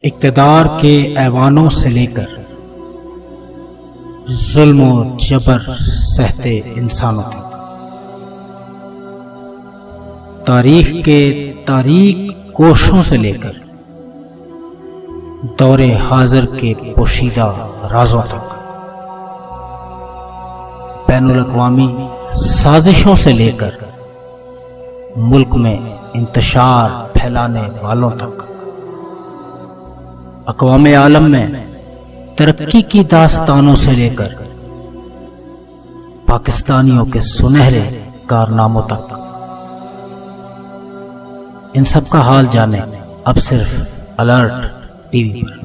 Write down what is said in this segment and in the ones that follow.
اقتدار کے ایوانوں سے لے کر ظلم و جبر سہتے انسانوں تک، تاریخ کے تاریک کوشوں سے لے کر دور حاضر کے پوشیدہ رازوں تک، بین الاقوامی سازشوں سے لے کر ملک میں انتشار پھیلانے والوں تک، اقوام عالم میں ترقی کی داستانوں سے لے کر پاکستانیوں کے سنہرے کارناموں تک، ان سب کا حال جانے اب صرف الرٹ ٹی وی پر۔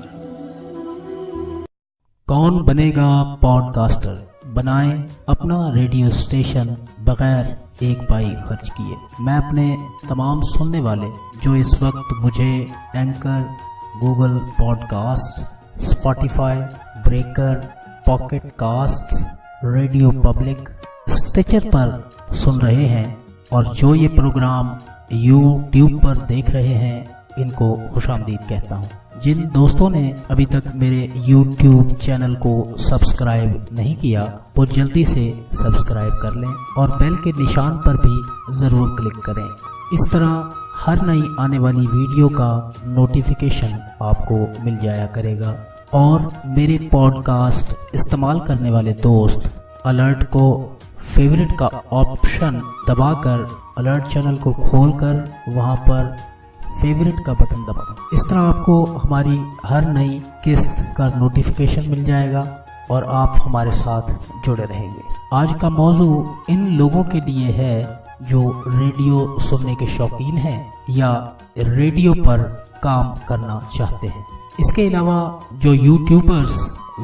کون بنے گا پوڈ کاسٹر؟ بنائیں اپنا ریڈیو اسٹیشن بغیر ایک پائی خرچ کیے۔ میں اپنے تمام سننے والے جو اس وقت مجھے Anchor, Google Podcasts, Spotify, Breaker, Pocket Casts, Radio Public, Stitcher پر سن رہے ہیں اور جو یہ پروگرام یوٹیوب پر دیکھ رہے ہیں، ان کو خوش آمدید کہتا ہوں۔ جن دوستوں نے ابھی تک میرے یوٹیوب چینل کو سبسکرائب نہیں کیا، وہ جلدی سے سبسکرائب کر لیں اور بیل کے نشان پر بھی ضرور کلک کریں۔ اس طرح ہر نئی آنے والی ویڈیو کا نوٹیفیکیشن آپ کو مل جایا کرے گا، اور میرے پوڈ کاسٹ استعمال کرنے والے دوست الرٹ کو فیورٹ کا آپشن دبا کر الرٹ چینل کو کھول کر وہاں پر فیورٹ کا بٹن دبا دیں۔ اس طرح آپ کو ہماری ہر نئی قسط کا نوٹیفیکیشن مل جائے گا اور آپ ہمارے ساتھ جڑے رہیں گے۔ آج کا موضوع ان لوگوں کے لیے ہے جو ریڈیو سننے کے شوقین ہیں یا ریڈیو پر کام کرنا چاہتے ہیں۔ اس کے علاوہ جو یوٹیوبرز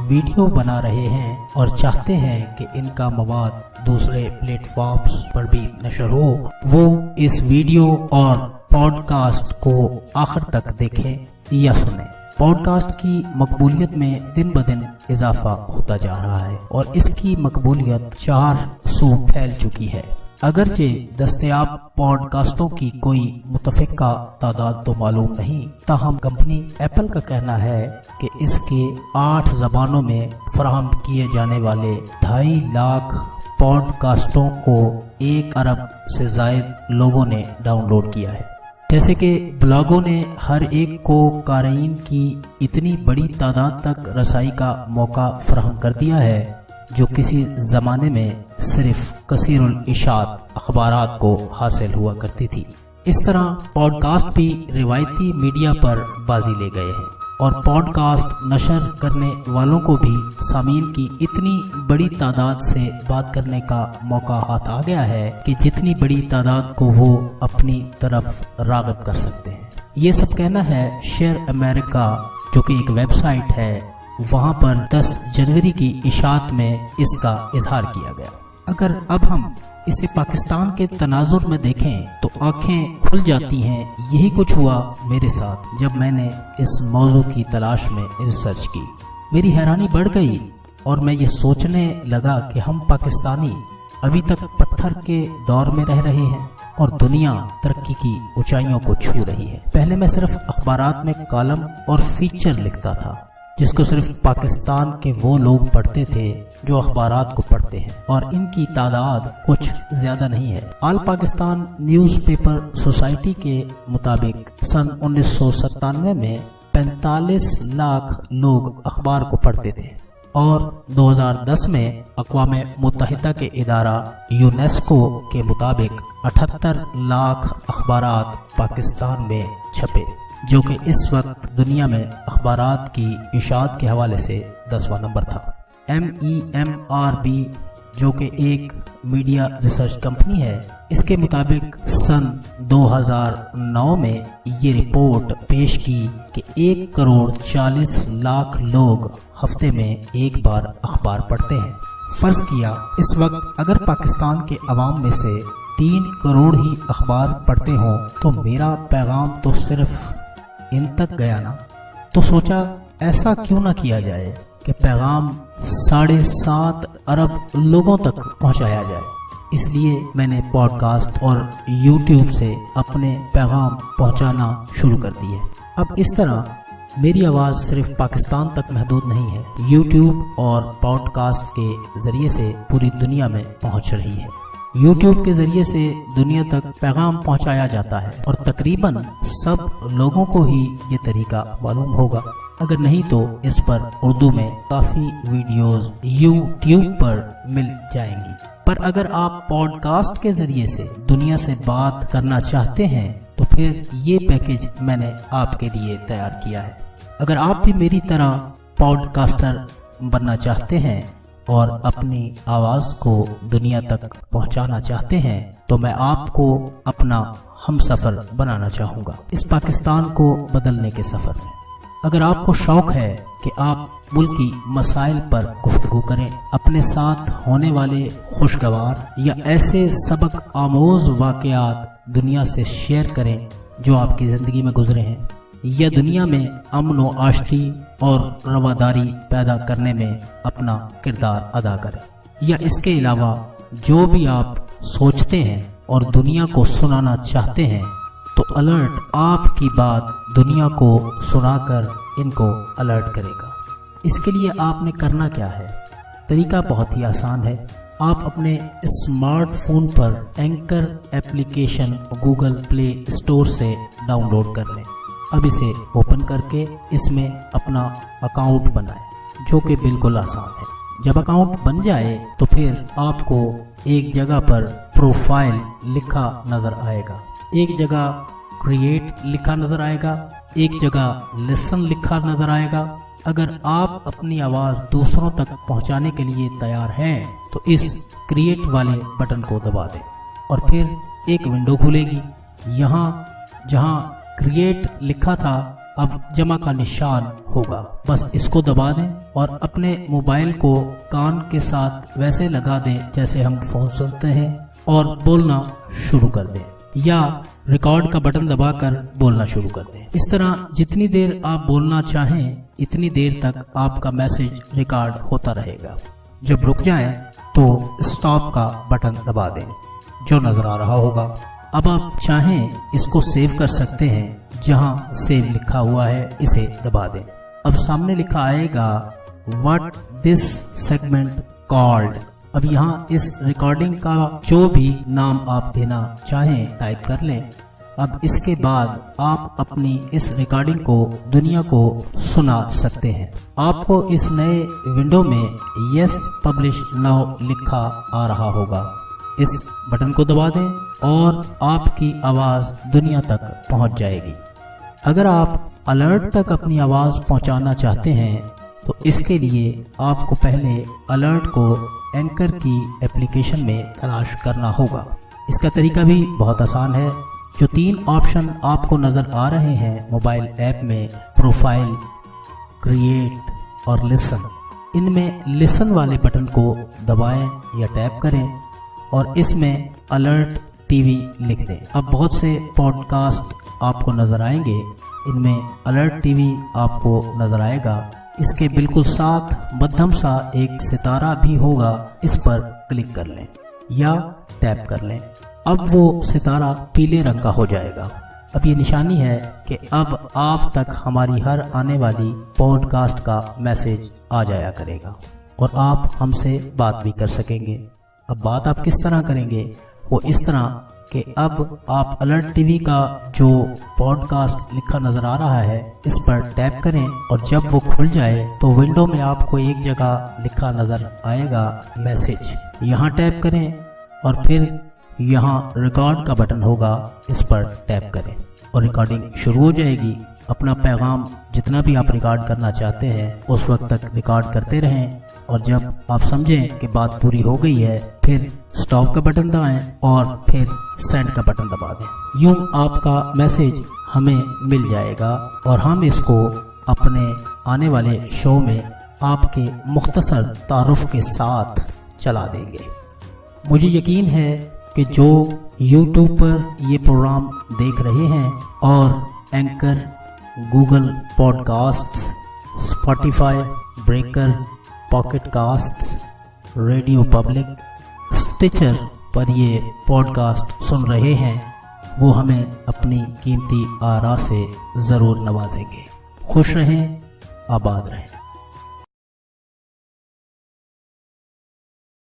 ویڈیو بنا رہے ہیں اور چاہتے ہیں کہ ان کا مواد دوسرے پلیٹ فارمز پر بھی نشر ہو، وہ اس ویڈیو اور پوڈ کاسٹ کو آخر تک دیکھیں یا سنیں۔ پوڈ کاسٹ کی مقبولیت میں دن بدن اضافہ ہوتا جا رہا ہے اور اس کی مقبولیت 4 سو پھیل چکی ہے۔ اگرچہ دستیاب پوڈ کاسٹوں کی کوئی متفقہ تعداد تو معلوم نہیں، تاہم کمپنی ایپل کا کہنا ہے کہ اس کے 8 زبانوں میں فراہم کیے جانے والے 2.5 لاکھ پوڈ کاسٹوں کو 1 ارب سے زائد لوگوں نے ڈاؤن لوڈ کیا ہے۔ جیسے کہ بلاگوں نے ہر ایک کو قارئین کی اتنی بڑی تعداد تک رسائی کا موقع فراہم کر دیا ہے جو کسی زمانے میں صرف کثیر الاشاعت اخبارات کو حاصل ہوا کرتی تھی، اس طرح پوڈ کاسٹ بھی روایتی میڈیا پر بازی لے گئے ہیں، اور پوڈ کاسٹ نشر کرنے والوں کو بھی سامعین کی اتنی بڑی تعداد سے بات کرنے کا موقع ہاتھ آ گیا ہے کہ جتنی بڑی تعداد کو وہ اپنی طرف راغب کر سکتے ہیں۔ یہ سب کہنا ہے شیئر امریکہ، جو کہ ایک ویب سائٹ ہے، وہاں پر 10 جنوری کی اشاعت میں اس کا اظہار کیا گیا۔ اگر اب ہم اسے پاکستان کے تناظر میں دیکھیں تو آنکھیں کھل جاتی ہیں۔ یہی کچھ ہوا میرے ساتھ جب میں نے اس موضوع کی تلاش میں ریسرچ کی۔ میری حیرانی بڑھ گئی اور میں یہ سوچنے لگا کہ ہم پاکستانی ابھی تک پتھر کے دور میں رہ رہے ہیں اور دنیا ترقی کی اونچائیوں کو چھو رہی ہے۔ پہلے میں صرف اخبارات میں کالم اور فیچر لکھتا تھا جس کو صرف پاکستان کے وہ لوگ پڑھتے تھے جو اخبارات کو پڑھتے ہیں، اور ان کی تعداد کچھ زیادہ نہیں ہے۔ آل پاکستان نیوز پیپر سوسائٹی کے مطابق سن 1997 میں 45 لاکھ لوگ اخبار کو پڑھتے تھے، اور 2010 میں اقوام متحدہ کے ادارہ یونیسکو کے مطابق 78 لاکھ اخبارات پاکستان میں چھپے، جو کہ اس وقت دنیا میں اخبارات کی اشاعت کے حوالے سے 10واں نمبر تھا۔ MEMRB، جو کہ ایک میڈیا ریسرچ کمپنی ہے، اس کے مطابق سن 2009 میں یہ رپورٹ پیش کی کہ 1.40 کروڑ لوگ ہفتے میں ایک بار اخبار پڑھتے ہیں۔ فرض کیا اس وقت اگر پاکستان کے عوام میں سے 3 کروڑ ہی اخبار پڑھتے ہوں تو میرا پیغام تو صرف ان تک گیا نا۔ تو سوچا ایسا کیوں نہ کیا جائے کہ پیغام 7.5 ارب لوگوں تک پہنچایا جائے۔ اس لیے میں نے پوڈ کاسٹ اور یوٹیوب سے اپنے پیغام پہنچانا شروع کر دیے۔ اب اس طرح میری آواز صرف پاکستان تک محدود نہیں ہے، یوٹیوب اور پوڈ کاسٹ کے ذریعے سے پوری دنیا میں پہنچ رہی ہے۔ یوٹیوب کے ذریعے سے دنیا تک پیغام پہنچایا جاتا ہے اور تقریباً سب لوگوں کو ہی یہ طریقہ معلوم ہوگا، اگر نہیں تو اس پر اردو میں کافی ویڈیوز یوٹیوب پر مل جائیں گی۔ پر اگر آپ پوڈ کاسٹ کے ذریعے سے دنیا سے بات کرنا چاہتے ہیں تو پھر یہ پیکیج میں نے آپ کے لیے تیار کیا ہے۔ اگر آپ بھی میری طرح پوڈ کاسٹر بننا چاہتے ہیں اور اپنی آواز کو دنیا تک پہنچانا چاہتے ہیں تو میں آپ کو اپنا ہم سفر بنانا چاہوں گا اس پاکستان کو بدلنے کے سفر میں۔ اگر آپ کو شوق ہے کہ آپ ملکی مسائل پر گفتگو کریں، اپنے ساتھ ہونے والے خوشگوار یا ایسے سبق آموز واقعات دنیا سے شیئر کریں جو آپ کی زندگی میں گزرے ہیں، یا دنیا میں امن و آشتی اور رواداری پیدا کرنے میں اپنا کردار ادا کریں، یا اس کے علاوہ جو بھی آپ سوچتے ہیں اور دنیا کو سنانا چاہتے ہیں تو الرٹ آپ کی بات دنیا کو سنا کر ان کو الرٹ کرے گا۔ اس کے لیے آپ نے کرنا کیا ہے؟ طریقہ بہت ہی آسان ہے۔ آپ اپنے اسمارٹ فون پر Anchor application Google Play Store سے ڈاؤن لوڈ کر لیں۔ اب اسے اوپن کر کے اس میں اپنا اکاؤنٹ بنائیں، جو کہ بالکل آسان ہے۔ جب اکاؤنٹ بن جائے تو پھر آپ کو ایک جگہ پر پروفائل لکھا نظر آئے گا، ایک جگہ کریٹ لکھا نظر آئے گا، ایک جگہ لسن لکھا نظر آئے گا۔ اگر آپ اپنی آواز دوسروں تک پہنچانے کے لیے تیار ہیں تو اس کریٹ والے بٹن کو دبا دیں اور پھر ایک ونڈو کھلے گی۔ یہاں جہاں کریٹ لکھا تھا اب جمع کا نشان ہوگا، بس اس کو دبا دیں اور اپنے موبائل کو کان کے ساتھ ویسے لگا دیں جیسے ہم فون سنتے ہیں اور بولنا شروع کر دیں، یا ریکارڈ کا بٹن دبا کر بولنا شروع کر دیں۔ اس طرح جتنی دیر آپ بولنا چاہیں اتنی دیر تک آپ کا میسج ریکارڈ ہوتا رہے گا۔ جب رک جائیں تو اسٹاپ کا بٹن دبا دیں جو نظر آ رہا ہوگا۔ اب آپ چاہیں اس کو سیو کر سکتے ہیں، جہاں سیو لکھا ہوا ہے اسے دبا دیں۔ اب سامنے لکھا آئے گا واٹ دس سیگمنٹ کالڈ۔ اب یہاں اس ریکارڈنگ کا جو بھی نام آپ دینا چاہیں ٹائپ کر لیں۔ اب اس کے بعد آپ اپنی اس ریکارڈنگ کو دنیا کو سنا سکتے ہیں۔ آپ کو اس نئے ونڈو میں یس پبلش ناؤ لکھا آ رہا ہوگا، اس بٹن کو دبا دیں اور آپ کی آواز دنیا تک پہنچ جائے گی۔ اگر آپ الرٹ تک اپنی آواز پہنچانا چاہتے ہیں تو اس کے لیے آپ کو پہلے الرٹ کو اینکر کی ایپلیکیشن میں تلاش کرنا ہوگا۔ اس کا طریقہ بھی بہت آسان ہے۔ جو 3 آپشن آپ کو نظر آ رہے ہیں موبائل ایپ میں، پروفائل، کریٹ اور لسن، ان میں لسن والے بٹن کو دبائیں یا ٹیپ کریں اور اس میں الرٹ ٹی وی لکھ دیں۔ اب بہت سے پوڈ کاسٹ آپ کو نظر آئیں گے، ان میں الرٹ ٹی وی آپ کو نظر آئے گا۔ اس کے بالکل ساتھ مدھم سا ایک ستارہ بھی ہوگا، اس پر کلک کر لیں یا ٹیپ کر لیں۔ اب وہ ستارہ پیلے رنگ کا ہو جائے گا۔ اب یہ نشانی ہے کہ اب آپ تک ہماری ہر آنے والی پوڈ کاسٹ کا میسج آ جایا کرے گا اور آپ ہم سے بات بھی کر سکیں گے۔ اب بات آپ کس طرح کریں گے؟ وہ اس طرح کہ اب آپ الرٹ ٹی وی کا جو پوڈ کاسٹ لکھا نظر آ رہا ہے اس پر ٹیپ کریں اور جب وہ کھل جائے تو ونڈو میں آپ کو ایک جگہ لکھا نظر آئے گا میسج، یہاں ٹیپ کریں اور پھر یہاں ریکارڈ کا بٹن ہوگا، اس پر ٹیپ کریں اور ریکارڈنگ شروع ہو جائے گی۔ اپنا پیغام جتنا بھی آپ ریکارڈ کرنا چاہتے ہیں اس وقت تک ریکارڈ کرتے رہیں اور جب آپ سمجھیں کہ بات پوری ہو گئی ہے پھر سٹاپ کا بٹن دبائیں اور پھر سینڈ کا بٹن دبا دیں۔ یوں آپ کا میسج ہمیں مل جائے گا اور ہم اس کو اپنے آنے والے شو میں آپ کے مختصر تعارف کے ساتھ چلا دیں گے۔ مجھے یقین ہے کہ جو یوٹیوب پر یہ پروگرام دیکھ رہے ہیں اور Anchor, Google Podcasts, Spotify, Breaker, Pocket Casts, Radio Public, Stitcher پر یہ پوڈ کاسٹ سن رہے ہیں وہ ہمیں اپنی قیمتی آراء سے ضرور نوازیں گے۔ خوش رہیں، آباد رہیں۔